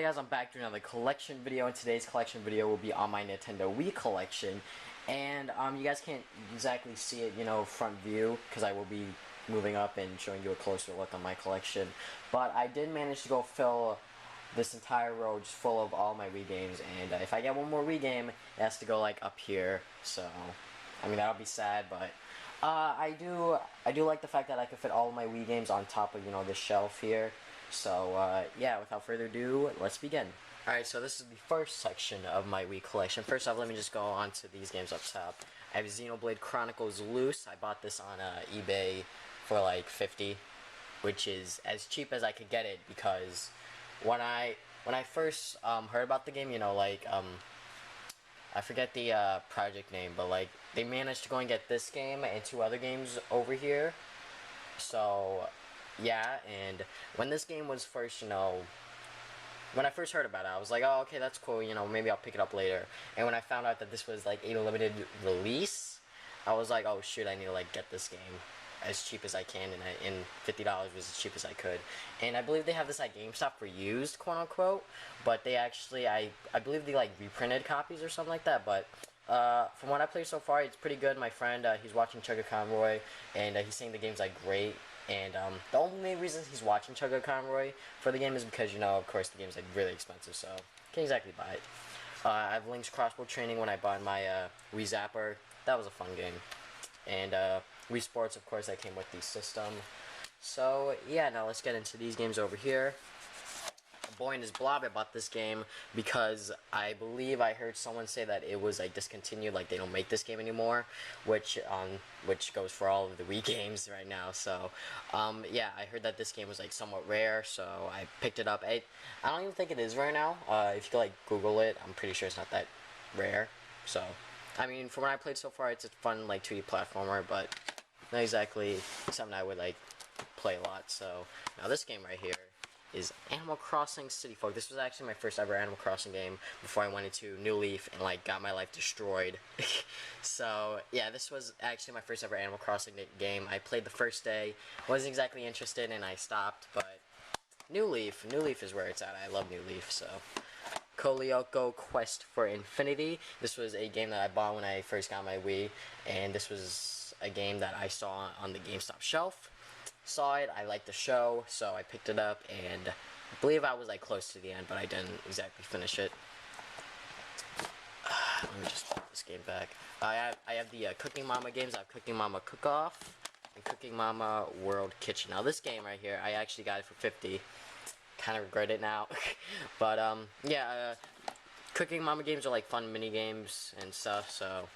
guys, I'm back doing another collection video, and today's collection video will be on my Nintendo Wii Collection. And you guys can't exactly see it, front view, because I will be moving up and showing you a closer look on my collection. But I did manage to go fill this entire row just full of all my Wii games, and if I get one more Wii game, it has to go like up here. So, I mean, that'll be sad, but I do like the fact that I could fit all of my Wii games on top of this shelf here. So yeah, without further ado, let's begin. Alright, so this is the first section of my Wii collection. First off, let me just go on to these games up top. I have Xenoblade Chronicles Loose. I bought this on eBay for like $50, which is as cheap as I could get it, because when I first heard about the game, I forget the project name, but like they managed to go and get this game and two other games over here. So yeah, and when this game was first, when I first heard about it, I was like, oh, okay, that's cool, maybe I'll pick it up later. And when I found out that this was like a limited release, I was like, oh shoot, I need to like get this game as cheap as I can, and $50 was as cheap as I could. And I believe they have this at GameStop for used, quote unquote, but they actually, I believe they like reprinted copies or something like that. But from what I played so far, it's pretty good. My friend, he's watching Chugga Conroy, and he's saying the game's like great. And the only reason he's watching Chugga Conroy for the game is because, of course, the game's like really expensive, so can't exactly buy it. I have Link's Crossbow Training when I bought my Wii Zapper. That was a fun game. And Wii Sports, of course, that came with the system. So yeah, now let's get into these games over here. Boy and His Blob, I bought this game because I believe I heard someone say that it was like discontinued, like they don't make this game anymore, which goes for all of the Wii games right now. So yeah, I heard that this game was like somewhat rare, so I picked it up. I don't even think it is rare now. If you could like Google it, I'm pretty sure it's not that rare. So I mean, from what I played so far, it's a fun like 2D platformer, but not exactly something I would like play a lot. So now this game right here is Animal Crossing City Folk. This was actually my first ever Animal Crossing game before I went into New Leaf and like got my life destroyed. So yeah, this was actually my first ever Animal Crossing game. I played the first day, wasn't exactly interested, and I stopped. But New Leaf is where it's at. I love New Leaf. So Kolyoko Quest for Infinity. This was a game that I bought when I first got my Wii, and this was a game that I saw on the GameStop shelf. Saw it, I liked the show, so I picked it up, and I believe I was like close to the end, but I didn't exactly finish it. Let me just put this game back. I have the Cooking Mama games. I have Cooking Mama Cook Off and Cooking Mama World Kitchen. Now this game right here, I actually got it for $50. Kind of regret it now. But yeah, Cooking Mama games are like fun mini games and stuff, so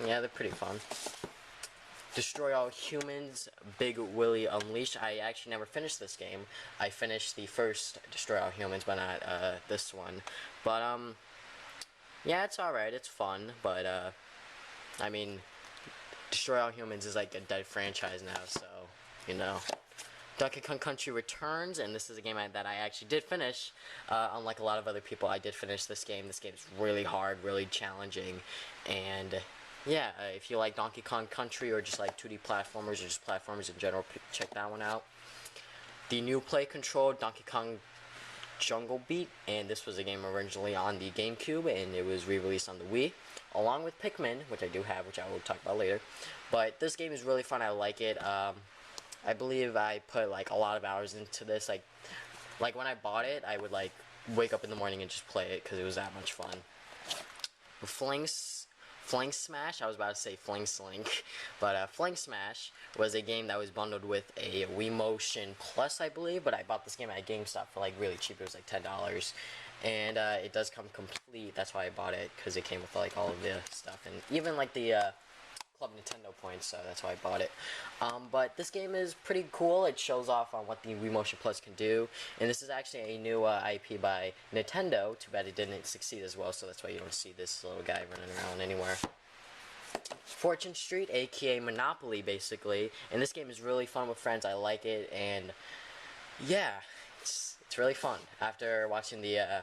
yeah, they're pretty fun. Destroy All Humans, Big Willy Unleashed. I actually never finished this game. I finished the first Destroy All Humans, but not this one. But yeah, it's alright, it's fun, but I mean, Destroy All Humans is like a dead franchise now, so, Donkey Kong Country Returns, and this is a game that I actually did finish. Unlike a lot of other people, I did finish this game. This game is really hard, really challenging, and yeah, if you like Donkey Kong Country or just like 2D platformers or just platformers in general, check that one out. The new Play Control Donkey Kong Jungle Beat, and this was a game originally on the GameCube, and it was re-released on the Wii, along with Pikmin, which I do have, which I will talk about later. But this game is really fun. I like it. I believe I put like a lot of hours into this. Like when I bought it, I would like wake up in the morning and just play it because it was that much fun. Fling Smash, I was about to say Fling Slink, but Fling Smash was a game that was bundled with a Wii Motion Plus, I believe, but I bought this game at GameStop for like really cheap. It was like $10, and it does come complete. That's why I bought it, because it came with like all of the stuff, and even like the Club Nintendo points, so that's why I bought it. But this game is pretty cool. It shows off on what the Wii Motion Plus can do, and this is actually a new IP by Nintendo. Too bad it didn't succeed as well, so that's why you don't see this little guy running around anywhere. Fortune Street, aka Monopoly, basically, and this game is really fun with friends. I like it, and yeah, it's really fun. After watching the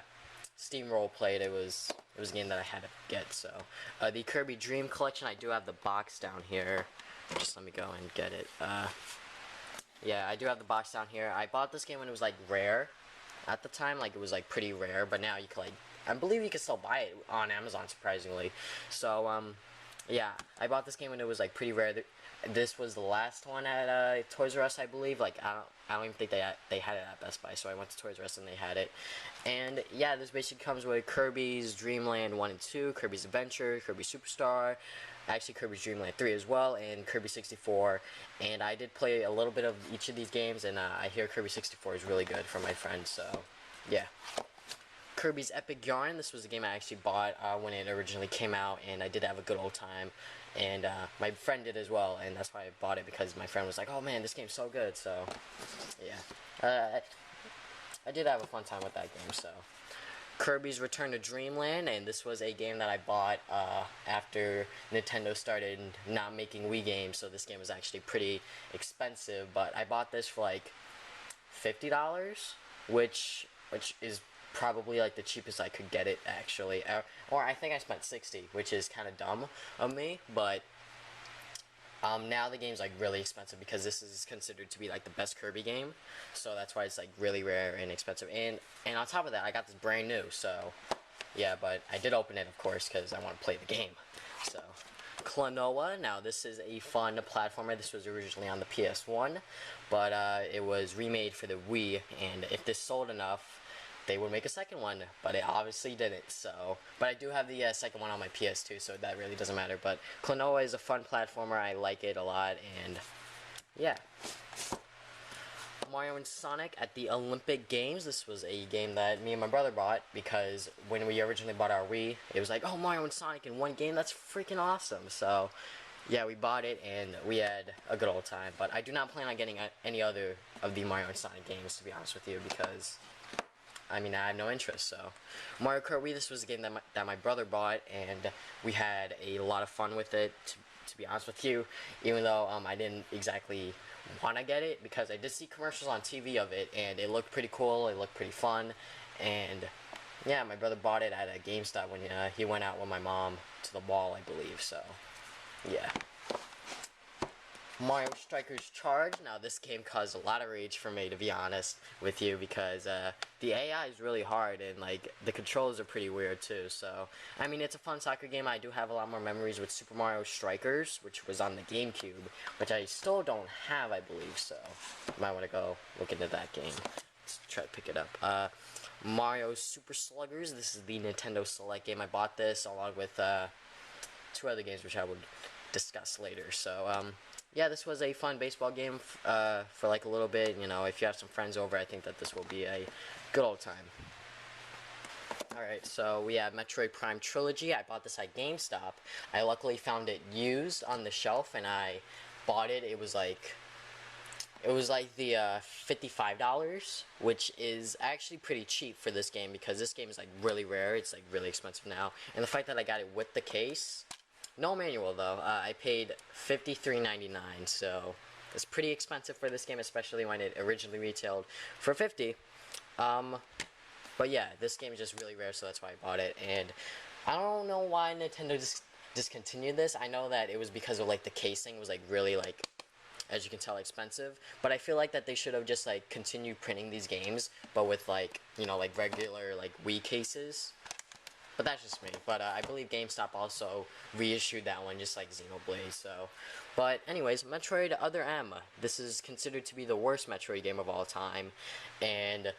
Steam role played, it was a game that I had to get. So the Kirby Dream Collection, I do have the box down here. Just let me go and get it. Yeah, I do have the box down here. I bought this game when it was like rare, At the time, like, it was like pretty rare, but now you can like, I believe you can still buy it on Amazon, surprisingly. So yeah, I bought this game when it was like pretty rare. This was the last one at Toys R Us, I believe. Like, I don't even think they had it at Best Buy, so I went to Toys R Us and they had it. And yeah, this basically comes with Kirby's Dream Land 1 and 2, Kirby's Adventure, Kirby Superstar, actually Kirby's Dream Land 3 as well, and Kirby 64. And I did play a little bit of each of these games, and I hear Kirby 64 is really good from my friends, so yeah. Kirby's Epic Yarn. This was a game I actually bought when it originally came out, and I did have a good old time. And my friend did as well, and that's why I bought it, because my friend was like, "Oh man, this game's so good." So yeah, I did have a fun time with that game. So Kirby's Return to Dreamland, and this was a game that I bought after Nintendo started not making Wii games. So this game was actually pretty expensive, but I bought this for like $50, which is probably like the cheapest I could get it, actually, or I think I spent 60, which is kind of dumb of me, but now the game's like really expensive because this is considered to be like the best Kirby game, so that's why it's like really rare and expensive. And on top of that, I got this brand new, so yeah. But I did open it, of course, because I want to play the game. So Klonoa. Now this is a fun platformer. This was originally on the PS1, but it was remade for the Wii, and if this sold enough, they would make a second one, but it obviously didn't. So, but I do have the second one on my PS2, so that really doesn't matter. But Klonoa is a fun platformer. I like it a lot, and yeah. Mario and Sonic at the Olympic Games. This was a game that me and my brother bought, because when we originally bought our Wii, it was like, oh, Mario and Sonic in one game, that's freaking awesome. So yeah, we bought it and we had a good old time. But I do not plan on getting any other of the Mario and Sonic games, to be honest with you, because I mean, I have no interest. So Mario Kart Wii, this was a game that my brother bought, and we had a lot of fun with it, to be honest with you, even though I didn't exactly want to get it, because I did see commercials on TV of it, and it looked pretty cool, it looked pretty fun, and yeah, my brother bought it at a GameStop when he went out with my mom to the mall, I believe. So yeah. Mario Strikers Charge. Now this game caused a lot of rage for me, to be honest with you, because the AI is really hard, and like the controls are pretty weird too. So I mean, it's a fun soccer game. I do have a lot more memories with Super Mario Strikers, which was on the GameCube, which I still don't have, I believe. So you might want to go look into that game. Let's try to pick it up. Mario Super Sluggers. This is the Nintendo Select game. I bought this along with two other games, which I would discuss later. So yeah, this was a fun baseball game for like a little bit. You know, if you have some friends over, I think that this will be a good old time. Alright, so we have Metroid Prime Trilogy. I bought this at GameStop. I luckily found it used on the shelf, and I bought it. It was like the $55, which is actually pretty cheap for this game, because this game is like really rare. It's like really expensive now, and the fact that I got it with the case. No manual though. I paid $53.99, so it's pretty expensive for this game, especially when it originally retailed for $50. But yeah, this game is just really rare, so that's why I bought it. And I don't know why Nintendo discontinued this. I know that it was because of like the casing was like really, like, as you can tell, expensive. But I feel like that they should have just like continued printing these games, but with like, you know, like regular like Wii cases. But that's just me. But I believe GameStop also reissued that one, just like Xenoblade. So, but anyways, Metroid Other M. This is considered to be the worst Metroid game of all time, and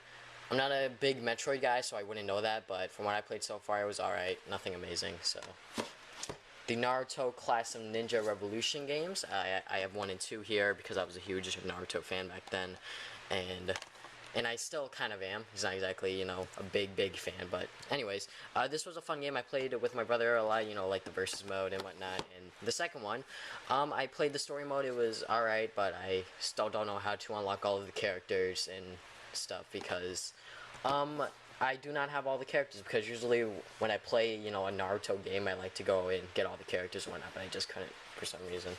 I'm not a big Metroid guy, so I wouldn't know that. But from what I played so far, it was alright. Nothing amazing. So, the Naruto Class of Ninja Revolution games. I have 1 and 2 here because I was a huge Naruto fan back then, and I still kind of am. He's not exactly, you know, a big fan, but anyways, this was a fun game. I played it with my brother a lot, you know, like the versus mode and whatnot. And the second one, I played the story mode. It was alright, but I still don't know how to unlock all of the characters and stuff, because I do not have all the characters, because usually when I play, you know, a Naruto game, I like to go and get all the characters and whatnot, but I just couldn't for some reason.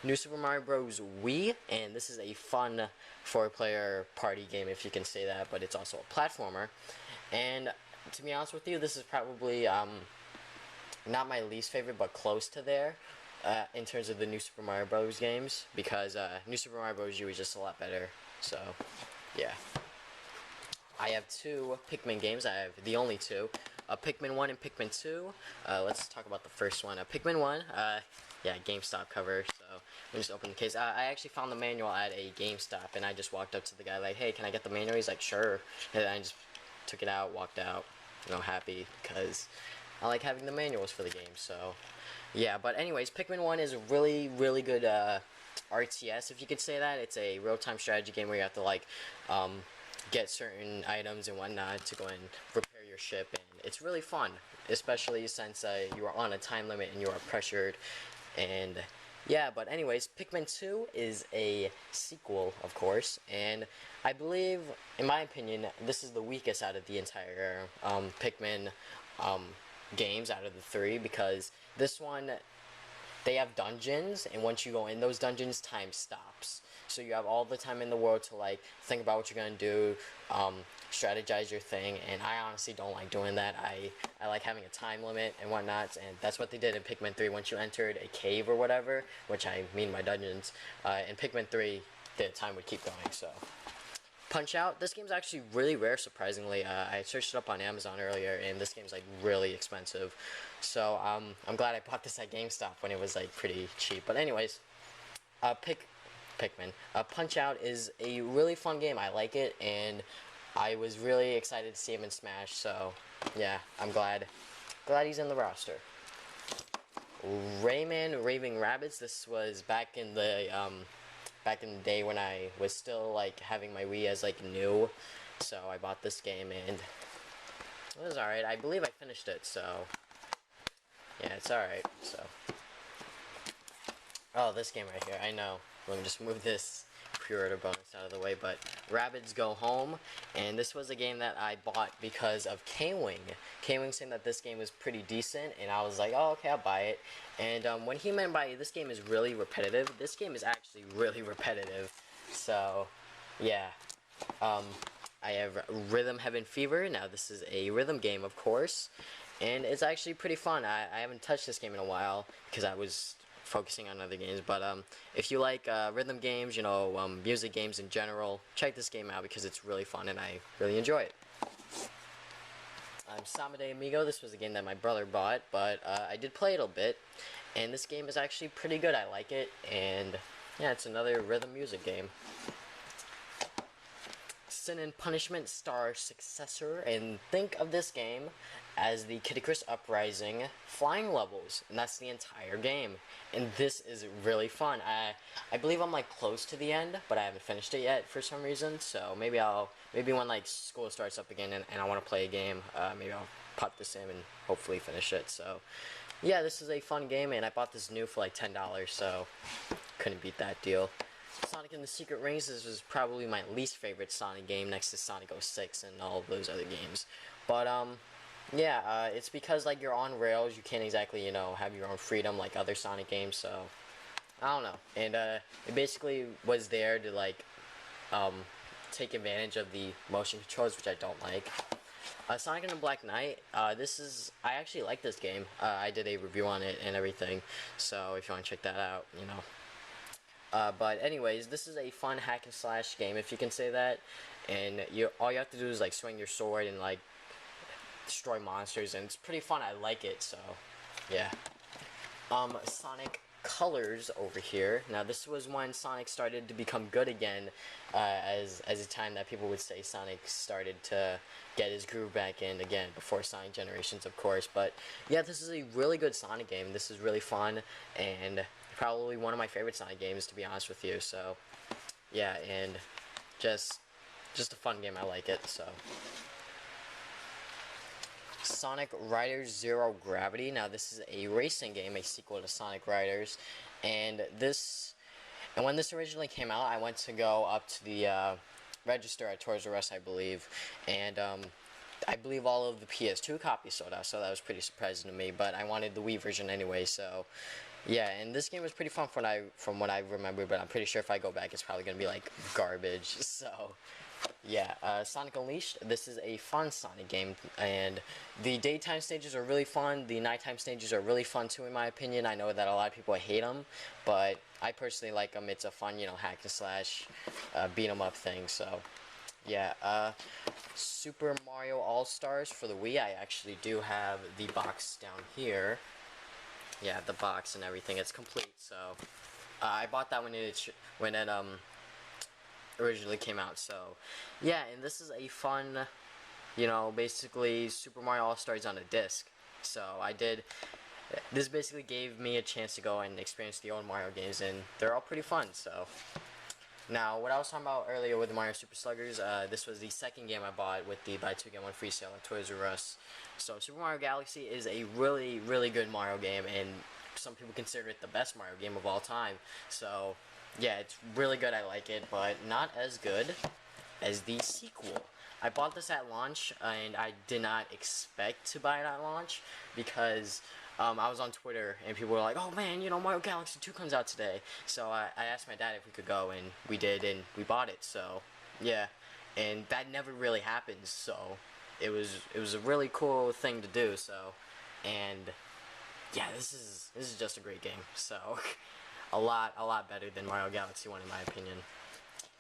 New Super Mario Bros. Wii, and this is a fun 4-player party game, if you can say that, but it's also a platformer. And to be honest with you, this is probably not my least favorite, but close to there in terms of the New Super Mario Bros. Games, because New Super Mario Bros. U is just a lot better. So yeah. I have two Pikmin games. I have the only two, Pikmin 1 and Pikmin 2. Let's talk about the first one. Pikmin 1, yeah, GameStop cover, so let me just open the case. I actually found the manual at a GameStop, and I just walked up to the guy like, hey, can I get the manual? He's like, sure. And I just took it out, walked out, happy, because I like having the manuals for the game, so yeah. But anyways, Pikmin 1 is a really, really good RTS, if you could say that. It's a real-time strategy game where you have to, like, get certain items and whatnot to go and repair your ship, and it's really fun, especially since you are on a time limit and you are pressured, and yeah. But anyways, Pikmin 2 is a sequel, of course, and I believe, in my opinion, this is the weakest out of the entire Pikmin games out of the three, because this one, they have dungeons, and once you go in those dungeons, time stops. So you have all the time in the world to, like, think about what you're gonna do, strategize your thing, and I honestly don't like doing that. I like having a time limit and whatnot, and that's what they did in Pikmin 3. Once you entered a cave or whatever, which I mean by dungeons, in Pikmin 3, the time would keep going, so. Punch-Out! This game's actually really rare, surprisingly. I searched it up on Amazon earlier, and this game's, like, really expensive. So, I'm glad I bought this at GameStop when it was, like, pretty cheap. But anyways, Pikmin. Punch-Out! Is a really fun game. I like it, and I was really excited to see him in Smash, so, yeah, I'm glad he's in the roster. Rayman Raving Rabbids. This was back in the day when I was still, like, having my Wii as, like, new, so I bought this game, and it was alright. I believe I finished it, so yeah, it's alright. So, oh, this game right here, I know. Let me just move this pre-order bonus out of the way, but Rabbids Go Home, and this was a game that I bought because of K-Wing. K-Wing saying that this game was pretty decent, and I was like, oh, okay, I'll buy it. And when he meant by this game is really repetitive, this game is actually really repetitive. So, yeah. I have Rhythm Heaven Fever. Now, this is a rhythm game, of course, and it's actually pretty fun. I haven't touched this game in a while because I was focusing on other games, but if you like rhythm games, music games in general, check this game out because it's really fun and I really enjoy it. Samade Amigo. This was a game that my brother bought, but I did play it a bit, and this game is actually pretty good. I like it, and yeah, it's another rhythm music game. Sin and Punishment Star Successor, and think of this game as the Kid Icarus Uprising flying levels, and that's the entire game, and this is really fun. I believe I'm, like, close to the end, but I haven't finished it yet for some reason, so maybe when, like, school starts up again and I want to play a game, maybe I'll pop this in and hopefully finish it. So yeah, this is a fun game, and I bought this new for like $10, so couldn't beat that deal. Sonic and the Secret Rings, this was probably my least favorite Sonic game next to Sonic 06 and all of those other games. But, yeah, it's because, like, you're on rails, you can't exactly, have your own freedom like other Sonic games, so, I don't know. And, it basically was there to, like, take advantage of the motion controls, which I don't like. Sonic and the Black Knight, I actually like this game. I did a review on it and everything, so if you want to check that out, but anyways, this is a fun hack and slash game, if you can say that, and all you have to do is, like, swing your sword and, like, destroy monsters, and it's pretty fun. I like it, so yeah. Sonic Colors over here. Now, this was when Sonic started to become good again, as a time that people would say Sonic started to get his groove back in again, before Sonic Generations, of course. But yeah, this is a really good Sonic game. This is really fun, and probably one of my favorite Sonic games, to be honest with you. So yeah, and just a fun game. I like it. So Sonic Riders Zero Gravity. Now, this is a racing game, a sequel to Sonic Riders, and when this originally came out, I went to go up to the register at Toys R Us, I believe, and I believe all of the PS2 copies sold out, so that was pretty surprising to me, but I wanted the Wii version anyway, so yeah. And this game was pretty fun from what I remember, but I'm pretty sure if I go back, it's probably gonna be like garbage. So yeah, Sonic Unleashed. This is a fun Sonic game, and the daytime stages are really fun. The nighttime stages are really fun too, in my opinion. I know that a lot of people hate them, but I personally like them. It's a fun, hack and slash, beat 'em up thing. So Yeah, Super Mario All-Stars for the Wii. I actually do have the box down here. Yeah, the box and everything. It's complete. So I bought that when it originally came out. So yeah, and this is a fun, you know, basically Super Mario All-Stars on a disc. So this basically gave me a chance to go and experience the old Mario games, and they're all pretty fun. So now, what I was talking about earlier with the Mario Super Sluggers, this was the second game I bought with the buy two get one free sale at Toys R Us. So Super Mario Galaxy is a really, really good Mario game, and some people consider it the best Mario game of all time. So yeah, it's really good. I like it, but not as good as the sequel. I bought this at launch, and I did not expect to buy it at launch because I was on Twitter, and people were like, "Oh man, you know, Mario Galaxy 2 comes out today." So I asked my dad if we could go, and we did, and we bought it. So yeah, and that never really happens. So it was a really cool thing to do. So, and yeah, this is just a great game. So a lot better than Mario Galaxy 1 in my opinion.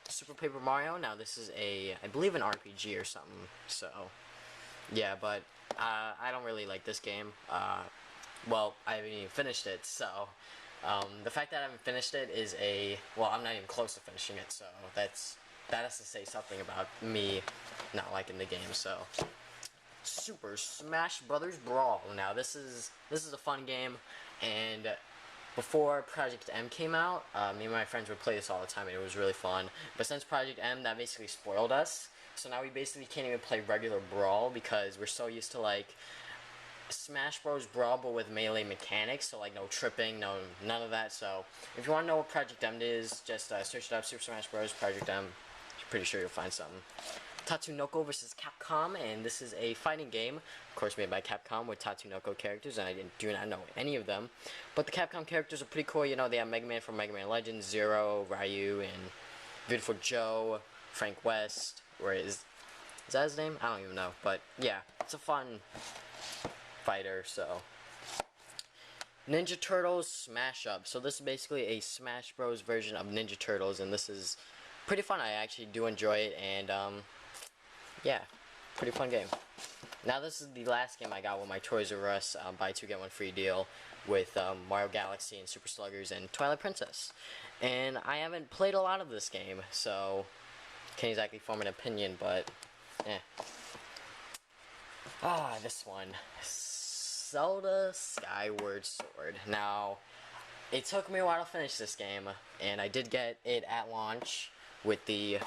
Super Paper Mario. Now this is I believe an RPG or something. So yeah, but I don't really like this game. Well, I haven't even finished it, so the fact that I haven't finished it is well, I'm not even close to finishing it, so that has to say something about me not liking the game. So Super Smash Brothers Brawl. Now this is a fun game, and before Project M came out, me and my friends would play this all the time, and it was really fun. But since Project M, that basically spoiled us. So now we basically can't even play regular Brawl because we're so used to like Smash Bros. Brawl, but with melee mechanics, so like no tripping, none of that. So if you want to know what Project M is, just search it up, Super Smash Bros. Project M. I'm pretty sure you'll find something. Tatsunoko vs. Capcom, and this is a fighting game, of course made by Capcom with Tatsunoko characters, and I do not know any of them. But the Capcom characters are pretty cool. You know, they have Mega Man from Mega Man Legends, Zero, Ryu, and Beautiful Joe, Frank West, or is that his name? I don't even know. But yeah, it's a fun fighter. So Ninja Turtles Smash Up. So this is basically a Smash Bros version of Ninja Turtles, and this is pretty fun. I actually do enjoy it, and yeah, pretty fun game. Now this is the last game I got with my Toys R Us buy two get one free deal with Mario Galaxy and Super Sluggers and Twilight Princess. And I haven't played a lot of this game, so can't exactly form an opinion, but this one. Zelda Skyward Sword. Now, it took me a while to finish this game, and I did get it at launch with the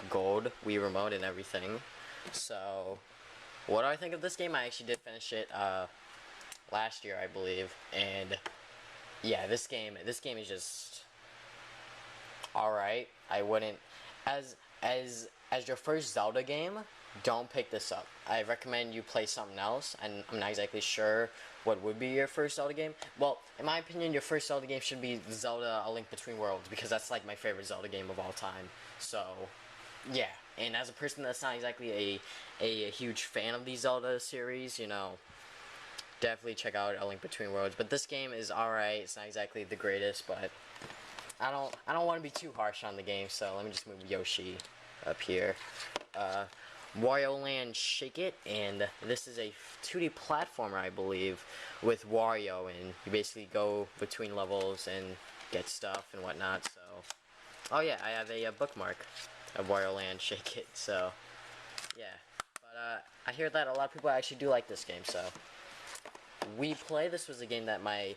gold Wii remote and everything. So, what do I think of this game? I actually did finish it last year, I believe, and yeah, this game is just alright. I wouldn't, as your first Zelda game, don't pick this up. I recommend you play something else, and I'm not exactly sure what would be your first Zelda game. Well, in my opinion, your first Zelda game should be Zelda A Link Between Worlds, because that's like my favorite Zelda game of all time. So, yeah, and as a person that's not exactly a huge fan of the Zelda series, you know, definitely check out A Link Between Worlds. But this game is alright. It's not exactly the greatest, but I don't want to be too harsh on the game, so let me just move Yoshi up here. Wario Land Shake It, and this is a 2D platformer, I believe, with Wario, and you basically go between levels and get stuff and whatnot. So, oh yeah, I have a bookmark of Wario Land Shake It. So, yeah, but I hear that a lot of people actually do like this game. So, Wii Play. This was a game that my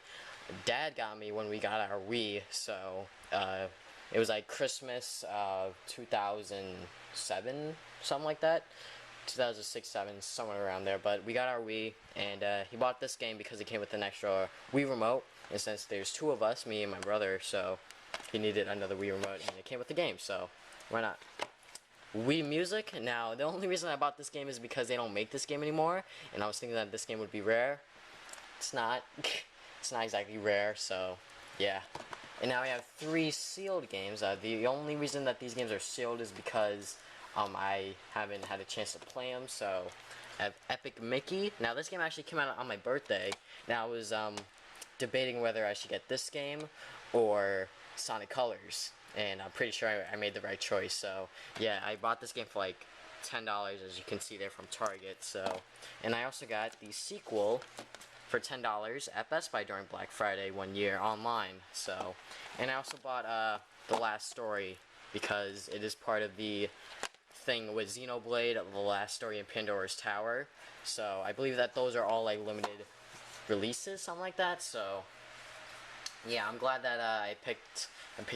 dad got me when we got our Wii. So, it was like Christmas 2007, something like that. 2006, 7, somewhere around there. But we got our Wii, and he bought this game because it came with an extra Wii remote. And since there's two of us, me and my brother, so he needed another Wii remote, and it came with the game, so why not? Wii Music. Now, the only reason I bought this game is because they don't make this game anymore, and I was thinking that this game would be rare. It's not. It's not exactly rare, so yeah. And now we have 3 sealed games. The only reason that these games are sealed is because I haven't had a chance to play them. So I have Epic Mickey. Now this game actually came out on my birthday. Now I was debating whether I should get this game or Sonic Colors. and I'm pretty sure I made the right choice. So yeah, I bought this game for like $10, as you can see there from Target. So, and I also got the sequel for $10 at Best Buy during Black Friday one year online. So, and I also bought The Last Story because it is part of the thing with Xenoblade, The Last Story, and Pandora's Tower. So I believe that those are all like limited releases, something like that. So yeah, I'm glad that I picked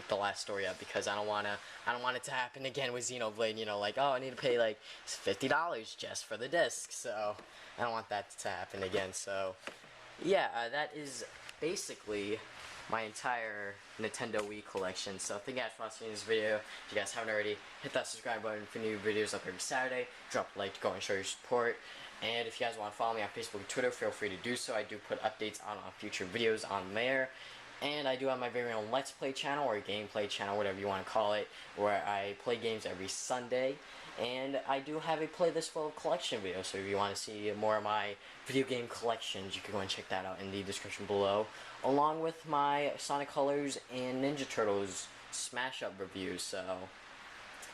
The Last Story up because I don't want it to happen again with Xenoblade. You know, like, oh, I need to pay like $50 just for the disc. So I don't want that to happen again. So yeah, that is basically my entire Nintendo Wii collection. So thank you guys for watching this video. If you guys haven't already, hit that subscribe button for new videos up every Saturday. Drop a like to go and show your support. And if you guys want to follow me on Facebook and Twitter, feel free to do so. I do put updates on future videos on there. And I do have my very own Let's Play channel, or gameplay channel, whatever you want to call it, where I play games every Sunday. And I do have a playlist full of collection videos, so if you want to see more of my video game collections, you can go and check that out in the description below, along with my Sonic Colors and Ninja Turtles Smash Up reviews. So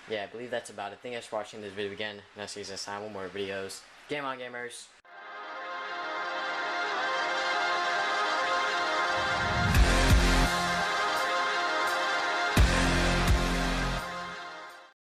yeah, I believe that's about it. Thank you guys for watching this video again, and I'll see you next time with more videos. Game on, gamers!